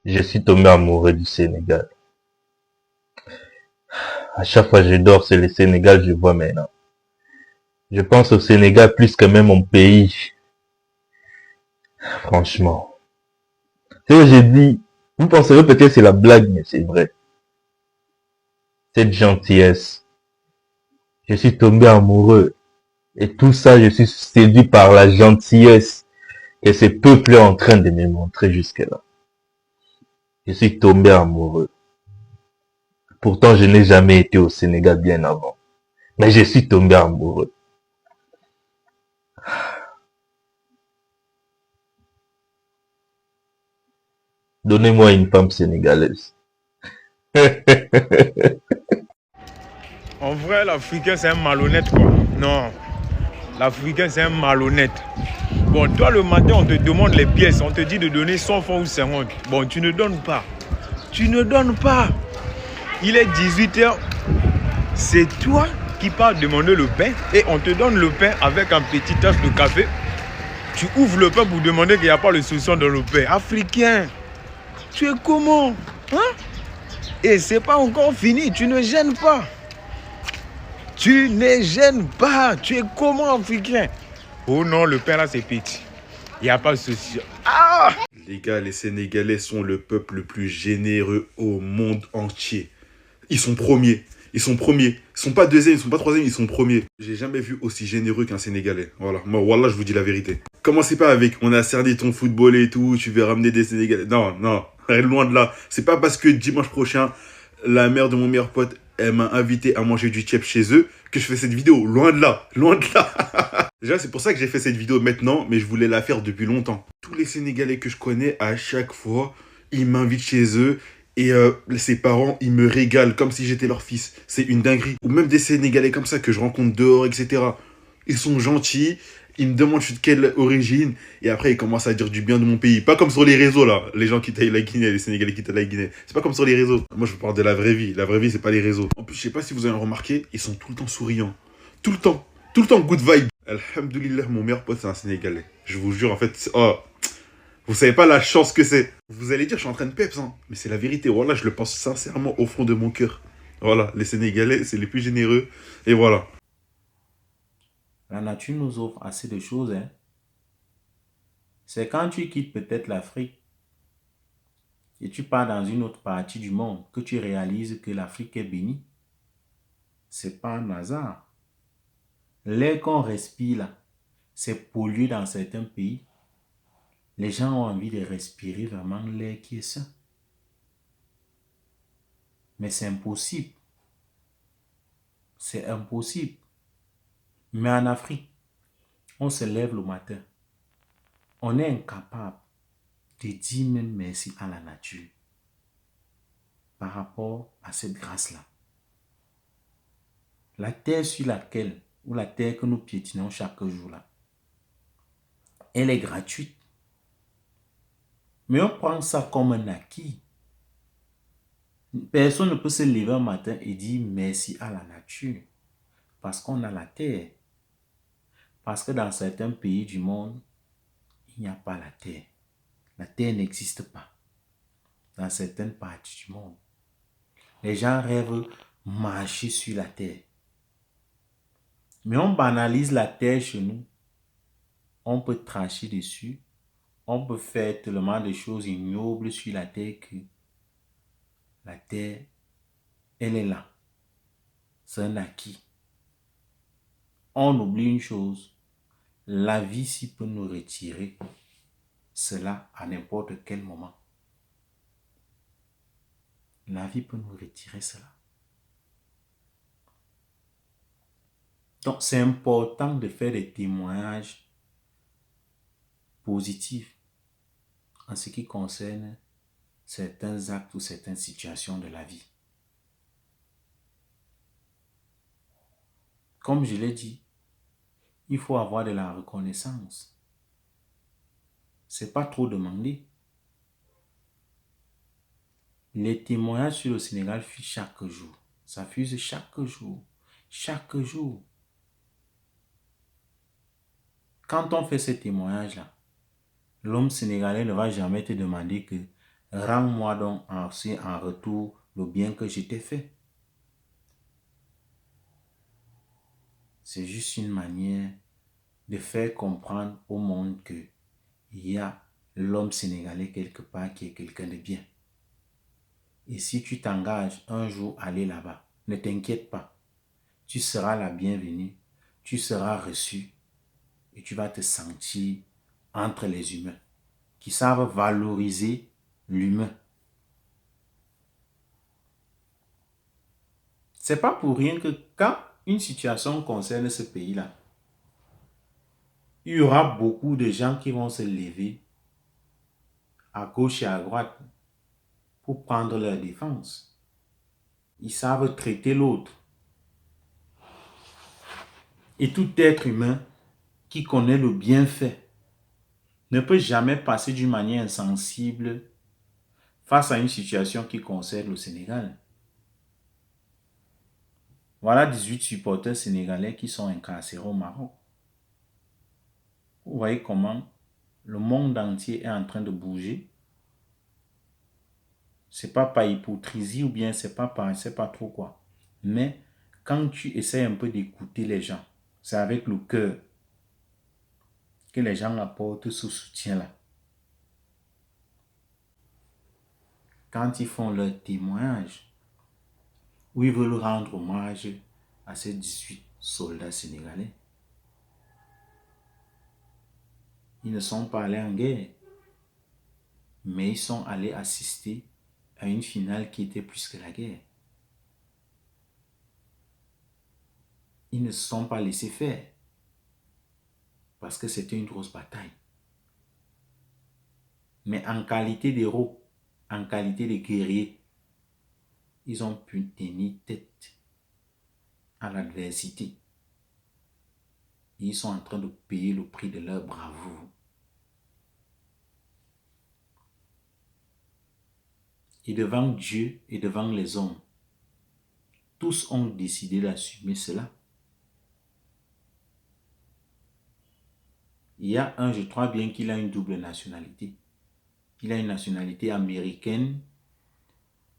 Je suis tombé amoureux du Sénégal. À chaque fois que je dors, c'est le Sénégal que je vois maintenant. Je pense au Sénégal plus que même mon pays, franchement. C'est que j'ai dit, vous penserez peut-être que c'est la blague, mais c'est vrai. Cette gentillesse. Je suis tombé amoureux. Et tout ça, je suis séduit par la gentillesse que ce peuple est en train de me montrer jusque-là. Je suis tombé amoureux. Pourtant, je n'ai jamais été au Sénégal bien avant. Mais je suis tombé amoureux. Donnez-moi une femme sénégalaise. En vrai, l'Africain, c'est un malhonnête, quoi. Non, l'Africain, c'est un malhonnête. Bon, toi, le matin, on te demande les pièces. On te dit de donner 100 francs ou 50. Bon, tu ne donnes pas. Tu ne donnes pas. Il est 18 h. C'est toi qui pars demander le pain. Et on te donne le pain avec un petit tasse de café. Tu ouvres le pain pour demander qu'il n'y a pas le saucisson dans le pain. Africain, tu es comment? Hein? Et c'est pas encore fini. Tu ne gênes pas. Tu ne gênes pas. Tu es comment, Africain? Oh non, le pain là, c'est petit. Il n'y a pas de saucisson. Ah! Les gars, les Sénégalais sont le peuple le plus généreux au monde entier. Ils sont premiers. Ils sont premiers. Ils sont pas deuxièmes, ils sont pas troisièmes, ils sont premiers. J'ai jamais vu aussi généreux qu'un Sénégalais. Voilà. Moi, voilà, je vous dis la vérité. Commencez pas avec on a cerné ton football et tout, tu veux ramener des Sénégalais. Non, non. Loin de là. C'est pas parce que dimanche prochain, la mère de mon meilleur pote, elle m'a invité à manger du tchèp chez eux que je fais cette vidéo. Loin de là. Loin de là. Déjà, c'est pour ça que j'ai fait cette vidéo maintenant, mais je voulais la faire depuis longtemps. Tous les Sénégalais que je connais, à chaque fois, ils m'invitent chez eux et ses parents, ils me régalent comme si j'étais leur fils. C'est une dinguerie. Ou même des Sénégalais comme ça que je rencontre dehors, etc. Ils sont gentils, ils me demandent je suis de quelle origine et après ils commencent à dire du bien de mon pays. Pas comme sur les réseaux là, les gens qui taillent la Guinée, les Sénégalais qui taillent la Guinée. C'est pas comme sur les réseaux. Moi je vous parle de la vraie vie. La vraie vie, c'est pas les réseaux. En plus, je sais pas si vous avez remarqué, ils sont tout le temps souriants. Tout le temps. Tout le temps good vibe. Alhamdoulilah, mon meilleur pote, c'est un Sénégalais. Je vous jure, en fait, oh, vous savez pas la chance que c'est. Vous allez dire, je suis en train de peps, hein. Mais c'est la vérité. Voilà, je le pense sincèrement au fond de mon cœur. Voilà, les Sénégalais, c'est les plus généreux. Et voilà. La nature nous offre assez de choses, hein. C'est quand tu quittes peut-être l'Afrique et tu pars dans une autre partie du monde que tu réalises que l'Afrique est bénie. C'est pas un hasard. L'air qu'on respire là, c'est pollué dans certains pays. Les gens ont envie de respirer vraiment l'air qui est sain. Mais c'est impossible. C'est impossible. Mais en Afrique, on se lève le matin. On est incapable de dire même merci à la nature par rapport à cette grâce-là. La terre sur laquelle, ou la terre que nous piétinons chaque jour là, elle est gratuite. Mais on prend ça comme un acquis. Personne ne peut se lever un matin et dire merci à la nature parce qu'on a la terre. Parce que dans certains pays du monde, il n'y a pas la terre. La terre n'existe pas dans certaines parties du monde. Les gens rêvent marcher sur la terre. Mais on banalise la terre chez nous. On peut tracher dessus. On peut faire tellement de choses ignobles sur la terre que la terre, elle est là. C'est un acquis. On oublie une chose. La vie s'y peut nous retirer cela à n'importe quel moment. La vie peut nous retirer cela. Donc, c'est important de faire des témoignages positifs en ce qui concerne certains actes ou certaines situations de la vie. Comme je l'ai dit, il faut avoir de la reconnaissance. C'est pas trop demandé. Les témoignages sur le Sénégal fusent chaque jour. Ça fuse chaque jour. Chaque jour. Quand on fait ces témoignages-là, l'homme sénégalais ne va jamais te demander que Rends-moi donc aussi en retour le bien que je t'ai fait. C'est juste une manière de faire comprendre au monde que il y a l'homme sénégalais quelque part qui est quelqu'un de bien. Et si tu t'engages un jour à aller là-bas, ne t'inquiète pas. Tu seras la bienvenue, tu seras reçu et tu vas te sentir entre les humains qui savent valoriser l'humain. C'est pas pour rien que quand une situation concerne ce pays-là, il y aura beaucoup de gens qui vont se lever à gauche et à droite pour prendre leur défense. Ils savent traiter l'autre. Et tout être humain qui connaît le bienfait ne peut jamais passer d'une manière insensible face à une situation qui concerne le Sénégal. Voilà 18 supporters sénégalais qui sont incarcérés au Maroc. Vous voyez comment le monde entier est en train de bouger. C'est pas par hypocrisie ou bien c'est pas trop quoi. Mais quand tu essaies un peu d'écouter les gens, c'est avec le cœur que les gens apportent ce soutien-là. Quand ils font leur témoignage, où ils veulent rendre hommage à ces 18 soldats sénégalais, ils ne sont pas allés en guerre, mais ils sont allés assister à une finale qui était plus que la guerre. Ils ne se sont pas laissés faire parce que c'était une grosse bataille. Mais en qualité d'héros, en qualité de guerriers, ils ont pu tenir tête à l'adversité. Ils sont en train de payer le prix de leur bravoure. Et devant Dieu et devant les hommes, tous ont décidé d'assumer cela. Il y a un, je crois bien qu'il a une double nationalité. Il a une nationalité américaine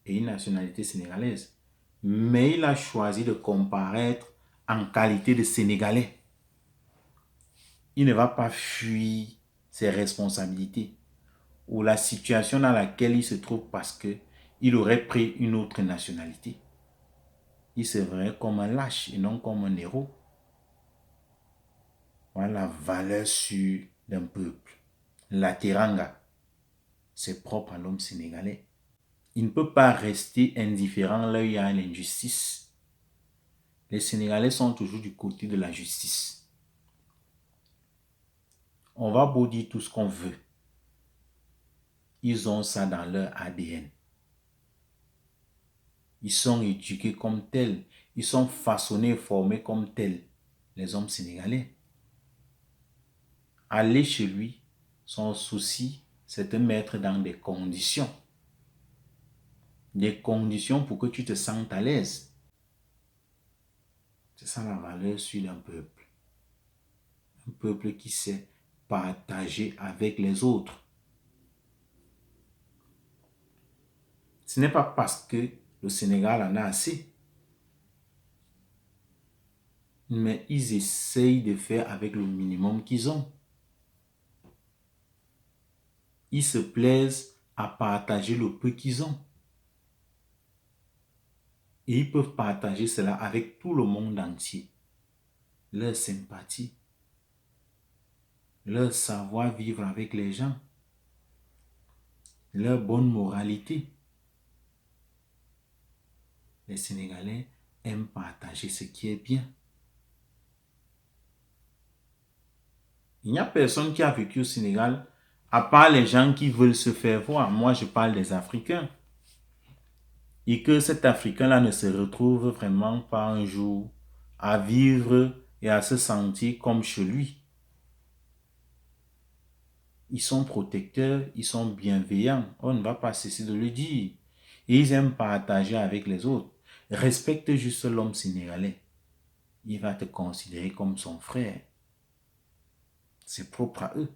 et une nationalité sénégalaise. Mais il a choisi de comparaître en qualité de Sénégalais. Il ne va pas fuir ses responsabilités ou la situation dans laquelle il se trouve parce qu'il aurait pris une autre nationalité. Il se verrait comme un lâche et non comme un héros. Voilà la valeur sûre d'un peuple. La teranga, c'est propre à l'homme sénégalais. Il ne peut pas rester indifférent là où il y a l'injustice. Les Sénégalais sont toujours du côté de la justice. On va beau dire tout ce qu'on veut. Ils ont ça dans leur ADN. Ils sont éduqués comme tels. Ils sont façonnés et formés comme tels. Les hommes sénégalais. Aller chez lui, son souci, c'est de mettre dans des conditions. Des conditions pour que tu te sentes à l'aise. C'est ça la valeur sûre d'un peuple. Un peuple qui sait partager avec les autres. Ce n'est pas parce que le Sénégal en a assez. Mais ils essayent de faire avec le minimum qu'ils ont. Ils se plaisent à partager le peu qu'ils ont. Et ils peuvent partager cela avec tout le monde entier. Leur sympathie, leur savoir-vivre avec les gens, leur bonne moralité. Les Sénégalais aiment partager ce qui est bien. Il n'y a personne qui a vécu au Sénégal, à part les gens qui veulent se faire voir. Moi, je parle des Africains. Et que cet Africain-là ne se retrouve vraiment pas un jour à vivre et à se sentir comme chez lui. Ils sont protecteurs, ils sont bienveillants. On ne va pas cesser de le dire. Et ils aiment partager avec les autres. Respecte juste l'homme sénégalais. Il va te considérer comme son frère. C'est propre à eux.